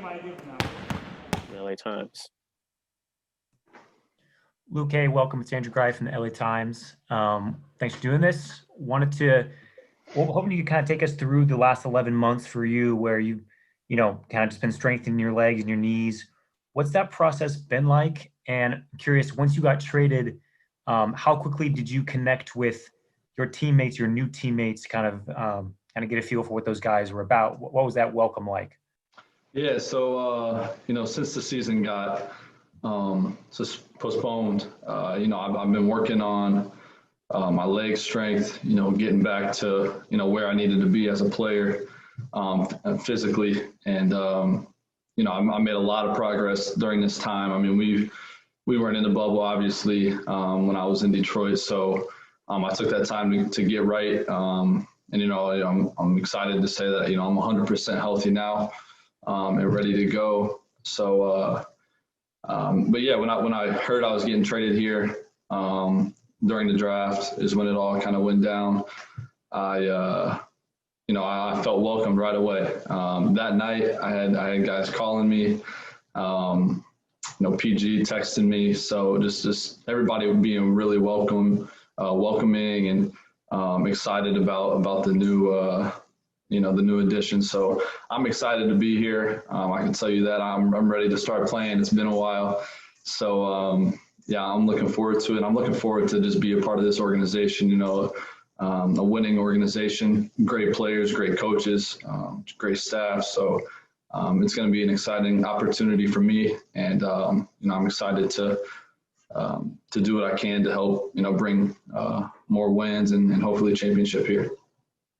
LA Times. Luke, hey, welcome. It's Andrew Greif from the LA Times. Thanks for doing this. Hoping you could kind of take us through the last 11 months for you, where you kind of just been strengthening your legs and your knees. What's that process been like? And I'm curious, once you got traded, how quickly did you connect with your teammates, your new teammates, kind of get a feel for what those guys were about? What was that welcome like? Yeah, so since the season got postponed, I've been working on my leg strength, getting back to where I needed to be as a player physically, and I made a lot of progress during this time. I mean, we weren't in the bubble obviously when I was in Detroit, so I took that time to get right, and I'm excited to say that I'm 100% healthy now. And ready to go. So, but yeah, when I heard I was getting traded here during the draft is when it all kind of went down. I felt welcomed right away. That night, I had guys calling me, PG texting me. So just everybody being really welcoming, and excited about the new. The new addition. So I'm excited to be here. I can tell you that I'm ready to start playing. It's been a while. So, I'm looking forward to it. I'm looking forward to just be a part of this organization, a winning organization, great players, great coaches, great staff. So it's going to be an exciting opportunity for me. And, I'm excited to do what I can to help, bring more wins and hopefully a championship here.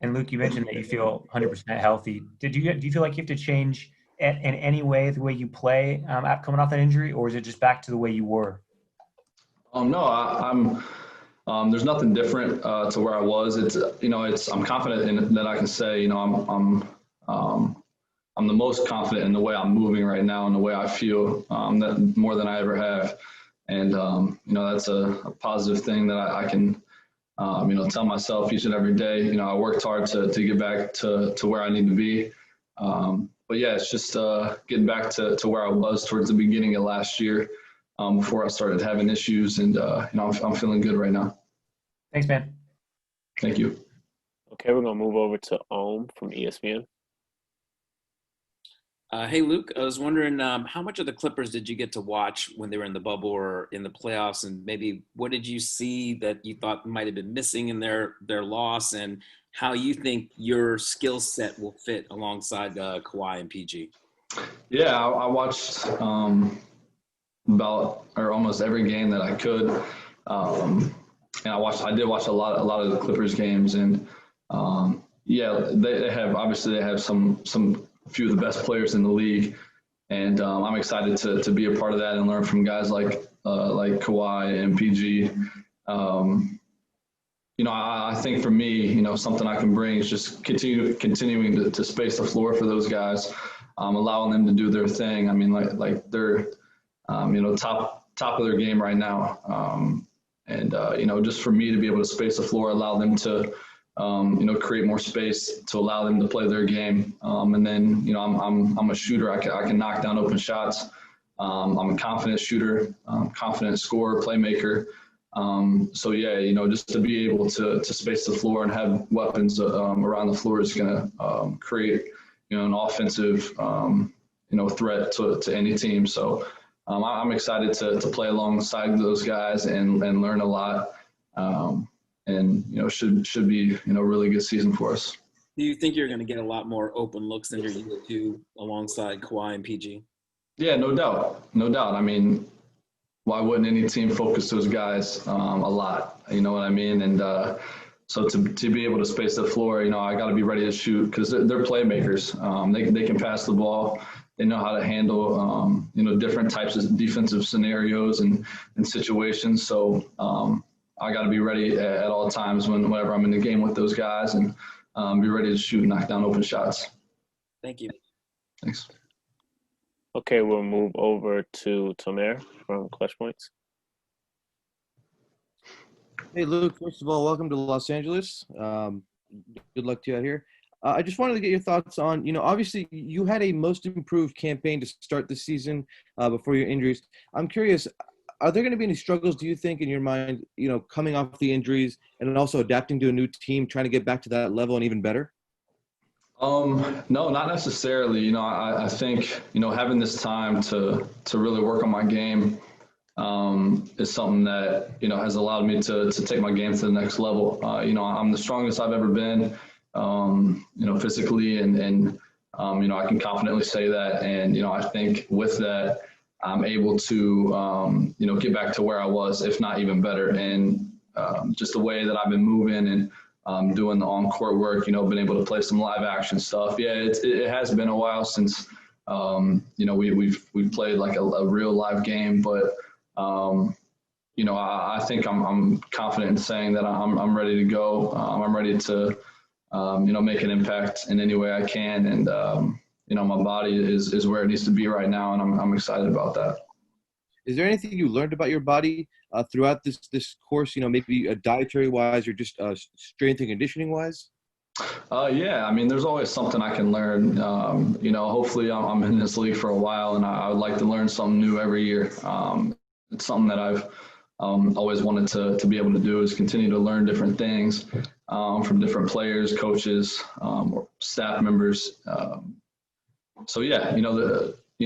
And Luke, you mentioned that you feel 100% healthy. Do you feel like you have to change in any way the way you play coming off that injury, or is it just back to the way you were? No, I'm. There's nothing different to where I was. I'm confident in that I can say, I'm the most confident in the way I'm moving right now and the way I feel that more than I ever have, and that's a positive thing that I can. Tell myself each and every day, I worked hard to get back to where I need to be. But yeah, it's just getting back to where I was towards the beginning of last year before I started having issues. And, I'm feeling good right now. Thanks, man. Thank you. Okay, we're going to move over to Ohm from ESPN. Hey, Luke, I was wondering how much of the Clippers did you get to watch when they were in the bubble or in the playoffs? And maybe what did you see that you thought might have been missing in their loss, and how you think your skill set will fit alongside Kawhi and PG? Yeah, I watched almost every game that I could. And I did watch a lot of the Clippers games, and they have some few of the best players in the league, and I'm excited to be a part of that and learn from guys like Kawhi and PG. I think for me, something I can bring is just continuing to space the floor for those guys, allowing them to do their thing. I mean, like they're top of their game right now, and just for me to be able to space the floor, allow them to create more space to allow them to play their game. And then, I'm a shooter. I can knock down open shots. I'm a confident shooter, confident scorer, playmaker. So yeah, just to be able to space the floor and have weapons around the floor is going to create, an offensive, threat to any team. So I'm excited to play alongside those guys and learn a lot. And should be a really good season for us. Do you think you're going to get a lot more open looks than you're used to alongside Kawhi and PG? Yeah, no doubt. I mean, why wouldn't any team focus those guys a lot? You know what I mean? And so to be able to space the floor, I got to be ready to shoot because they're playmakers. They can pass the ball. They know how to handle different types of defensive scenarios and situations. So I got to be ready at all times whenever I'm in the game with those guys, and be ready to shoot and knock down open shots. Thank you. Thanks. Okay, we'll move over to Tomer from Clutch Points. Hey, Luke, first of all, welcome to Los Angeles. Good luck to you out here. I just wanted to get your thoughts on, obviously you had a most improved campaign to start the season before your injuries. I'm curious, are there going to be any struggles, do you think, in your mind, coming off the injuries and also adapting to a new team, trying to get back to that level and even better? No, not necessarily. I think, having this time to really work on my game is something that, has allowed me to take my game to the next level. I'm the strongest I've ever been, physically and I can confidently say that. And, I think with that, I'm able to, get back to where I was, if not even better. And just the way that I've been moving and doing the on-court work, been able to play some live action stuff. Yeah, it has been a while since, we've played like a real live game, but, I think I'm confident in saying that I'm ready to go. I'm ready to, make an impact in any way I can. And, my body is where it needs to be right now. And I'm excited about that. Is there anything you learned about your body throughout this course, maybe dietary wise or just strength and conditioning wise? Yeah, I mean, there's always something I can learn. Hopefully I'm in this league for a while, and I would like to learn something new every year. It's something that I've always wanted to be able to do, is continue to learn different things from different players, coaches, or staff members. So yeah,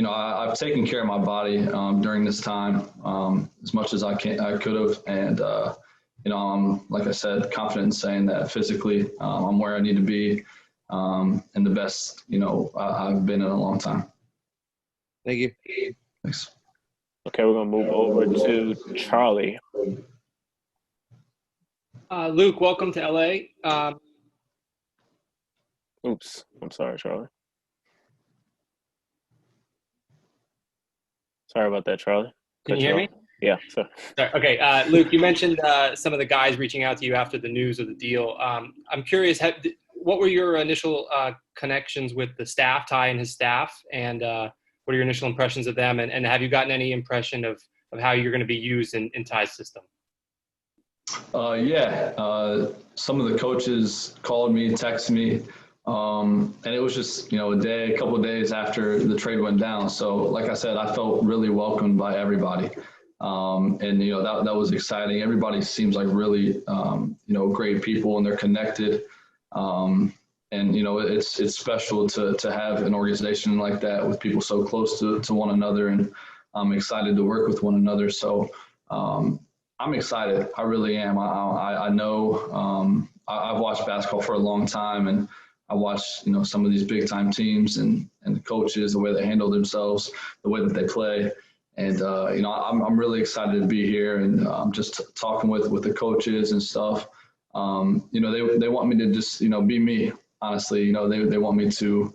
I've taken care of my body during this time as much as I could have, and I'm, like I said, confident in saying that physically I'm where I need to be and the best I've been in a long time. Thank you. Thanks. Okay, we're gonna move over to Charlie. Luke, welcome to LA. Oops, I'm sorry, Charlie. Sorry about that, Charlie. Can you hear me? Yeah. So. Sorry. Okay, Luke, you mentioned some of the guys reaching out to you after the news of the deal. I'm curious, what were your initial connections with the staff, Ty and his staff, and what are your initial impressions of them? And have you gotten any impression of how you're going to be used in Ty's system? Yeah, some of the coaches called me, texted me, and it was just, a couple of days after the trade went down. So like I said, I felt really welcomed by everybody. And, that was exciting. Everybody seems like really, great people, and they're connected. And, it's special to have an organization like that with people so close to one another, and I'm excited to work with one another. So I'm excited. I really am. I know I've watched basketball for a long time, and I watched, some of these big time teams and the coaches, the way they handle themselves, the way that they play. And, I'm really excited to be here, and just talking with the coaches and stuff. They want me to just, be me, honestly. They want me to,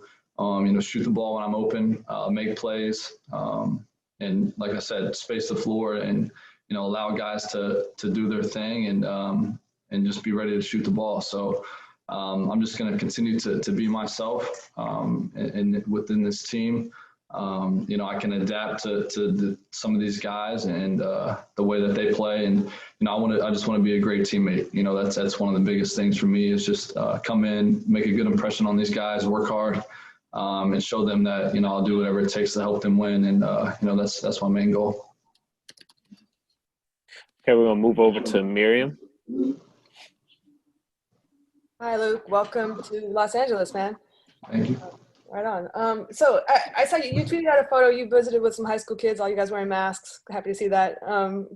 shoot the ball when I'm open, make plays, and like I said, space the floor and, allow guys to do their thing and just be ready to shoot the ball. So I'm just going to continue to be myself and within this team. I can adapt to some of these guys and the way that they play. And, I just want to be a great teammate. That's one of the biggest things for me, is just come in, make a good impression on these guys, work hard, and show them that, I'll do whatever it takes to help them win. And, that's my main goal. Okay, we're going to move over to Miriam. Hi, Luke. Welcome to Los Angeles, man. Thank you. Right on. So I saw you tweeted out a photo. You visited with some high school kids, all you guys wearing masks. Happy to see that.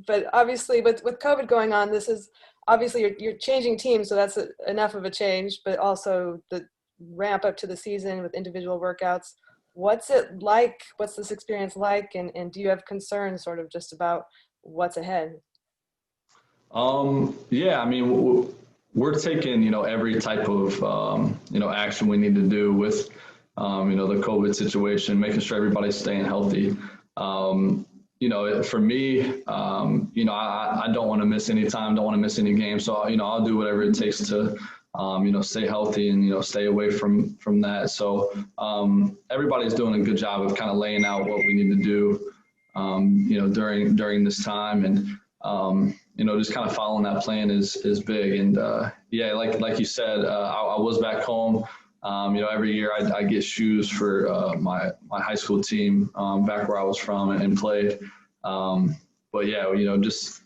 But obviously with COVID going on, this is obviously you're changing teams, so that's enough of a change, but also the ramp up to the season with individual workouts. What's it like? What's this experience like? And do you have concerns sort of just about what's ahead? Yeah, I mean, we're taking, every type of, action we need to do with, the COVID situation, making sure everybody's staying healthy. For me, I don't want to miss any time, don't want to miss any games. So, I'll do whatever it takes to, stay healthy and, stay away from that. So everybody's doing a good job of kind of laying out what we need to do, during this time. And, just kind of following that plan is big. And yeah, like you said, I was back home Every year I get shoes for my high school team back where I was from and played. But yeah, just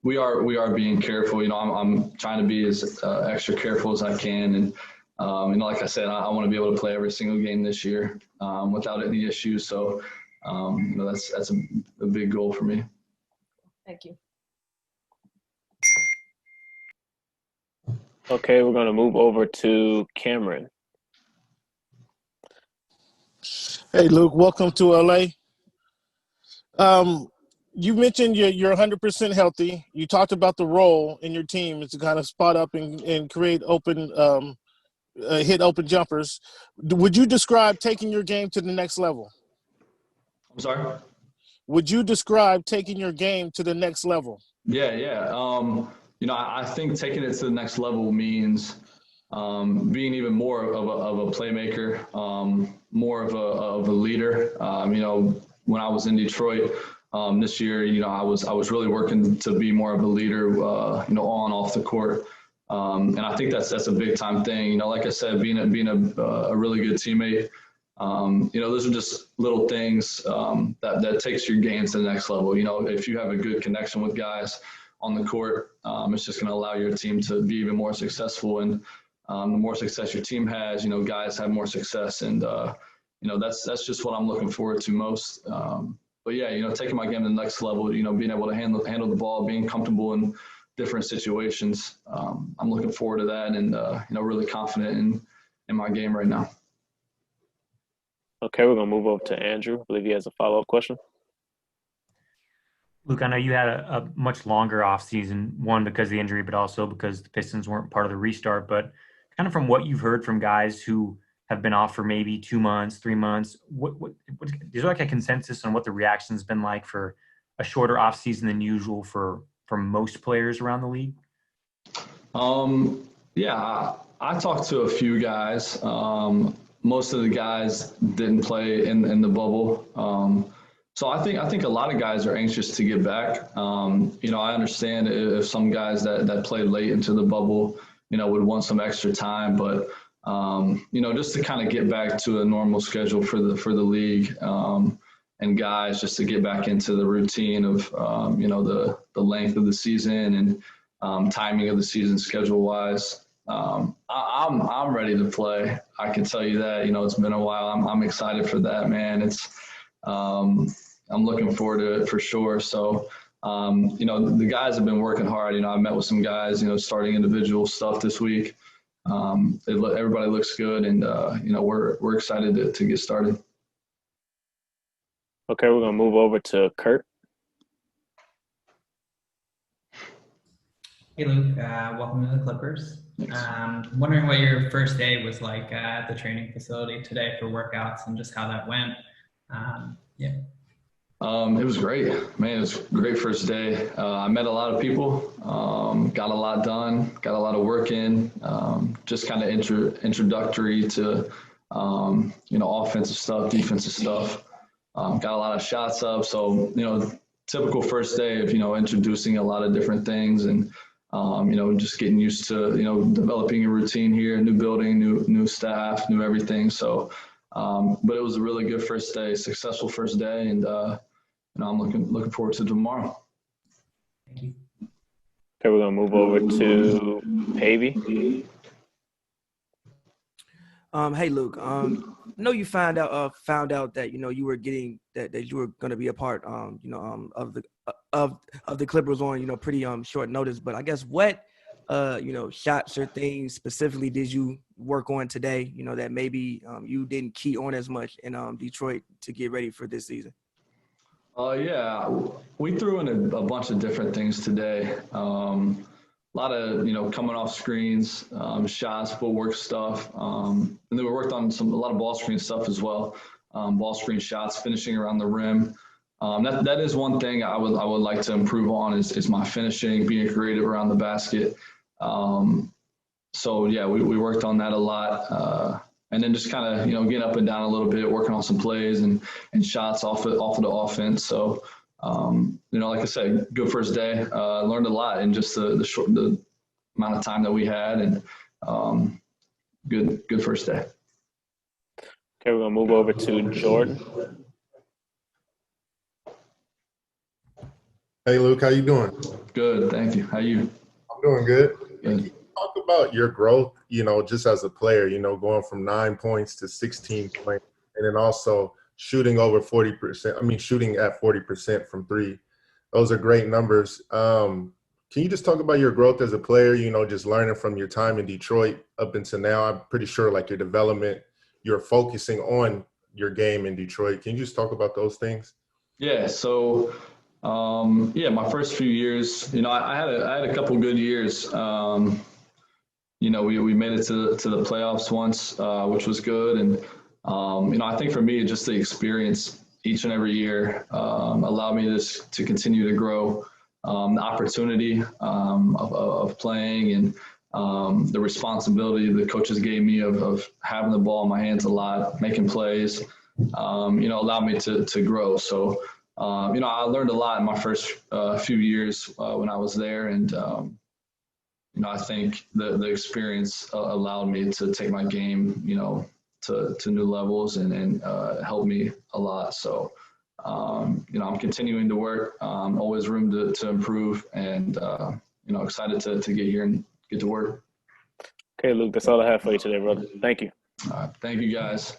we are being careful. I'm trying to be as extra careful as I can, and like I said, I want to be able to play every single game this year without any issues. So that's a big goal for me. Thank you. Okay, we're going to move over to Cameron. Hey, Luke, welcome to LA. You mentioned you're 100% healthy. You talked about the role in your team is to kind of spot up and create open, hit open jumpers. Would you describe taking your game to the next level? I'm sorry? Would you describe taking your game to the next level? Yeah. I think taking it to the next level means being even more of a playmaker, more of a leader. When I was in Detroit this year, I was really working to be more of a leader, on and off the court. And I think that's a big time thing. Like I said, being a really good teammate. Those are just little things that takes your game to the next level. If you have a good connection with guys on the court, it's just going to allow your team to be even more successful. And the more success your team has, guys have more success. And, that's just what I'm looking forward to most. But yeah, taking my game to the next level, being able to handle the ball, being comfortable in different situations. I'm looking forward to that and, really confident in my game right now. Okay, we're going to move over to Andrew. I believe he has a follow-up question. Luke, I know you had a much longer offseason, one because of the injury, but also because the Pistons weren't part of the restart. But kind of from what you've heard from guys who have been off for maybe 2 months, 3 months, what is there like a consensus on what the reaction's been like for a shorter offseason than usual for most players around the league? Yeah, I talked to a few guys. Most of the guys didn't play in the bubble. So I think a lot of guys are anxious to get back. I understand if some guys that played late into the bubble, would want some extra time, but just to kind of get back to a normal schedule for the league, and guys just to get back into the routine of the length of the season and timing of the season schedule wise. I'm ready to play. I can tell you that. It's been a while. I'm excited for that, man. It's I'm looking forward to it for sure. So, the guys have been working hard. I met with some guys, starting individual stuff this week. Everybody looks good, and we're excited to get started. Okay, we're going to move over to Kurt. Hey, Luke. Welcome to the Clippers. Wondering what your first day was like at the training facility today for workouts and just how that went. Yeah. It was great, man. It was a great first day. I met a lot of people, got a lot done, got a lot of work in, just kind of introductory to, offensive stuff, defensive stuff. Got a lot of shots up. So, typical first day of, introducing a lot of different things and, just getting used to, developing a routine here, new building, new staff, new everything. So, but it was a really good first day, successful first day. And, I'm looking forward to tomorrow. Thank you. Okay, we're going to move over to Pavey. Hey, Luke. I know you found out that you were getting that you were going to be a part of the Clippers on pretty short notice. But I guess what shots or things specifically did you work on today? That maybe you didn't key on as much in Detroit to get ready for this season. Yeah, we threw in a bunch of different things today. A lot of, coming off screens, shots, footwork stuff. And then we worked on a lot of ball screen stuff as well. Ball screen shots, finishing around the rim. That is one thing I would like to improve on is my finishing, being creative around the basket. So yeah, we worked on that a lot. And then just kind of, getting up and down a little bit, working on some plays and shots off of the offense. So, like I said, good first day. Learned a lot in just the amount of time that we had, and good first day. Okay, we're gonna move over to Jordan. Hey, Luke, how you doing? Good, thank you. How you? I'm doing good. Can Good. you talk about your growth, just as a player, going from 9 points to 16 points, and then also shooting over 40%, shooting at 40% from three. Those are great numbers. Can you just talk about your growth as a player, just learning from your time in Detroit up until now? I'm pretty sure like your development, you're focusing on your game in Detroit. Can you just talk about those things? Yeah, so my first few years, I had a couple good years. We made it to the playoffs once, which was good, and I think for me, just the experience each and every year allowed me to continue to grow. The opportunity of playing and the responsibility the coaches gave me of having the ball in my hands a lot, making plays, allowed me to grow. So, I learned a lot in my first few years when I was there. And, I think the experience allowed me to take my game, to new levels and helped me a lot. So, I'm continuing to work, always room to improve, and, excited to get here and get to work. Okay, Luke, that's all I have for you today, brother. Thank you. Thank you, guys.